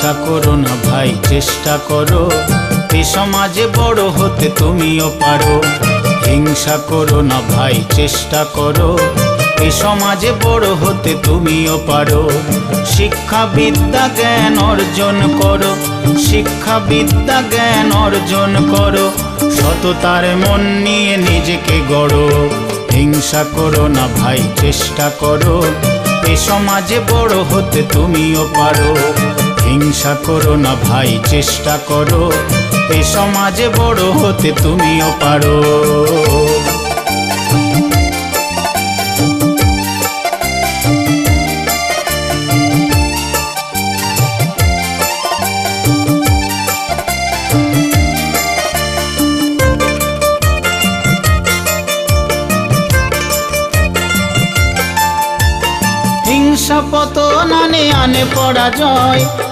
হিংসা করো না ভাই, চেষ্টা করো এ সমাজে বড় হতে তুমিও পারো। হিংসা করো না ভাই, চেষ্টা করো এ সমাজে বড় হতে তুমিও পারো। শিক্ষা বিদ্যা জ্ঞান অর্জন করো, শিক্ষা বিদ্যা জ্ঞান অর্জন করো, সততার মন নিয়ে নিজেকে গড়ো। হিংসা করো না ভাই, চেষ্টা করো এ সমাজে বড় হতে তুমিও পারো। হিংসা করো না ভাই, চেষ্টা করো এ সমাজে বড় হতে তুমিও পারো। হিংসা পতন আনে আনে পরাজয়,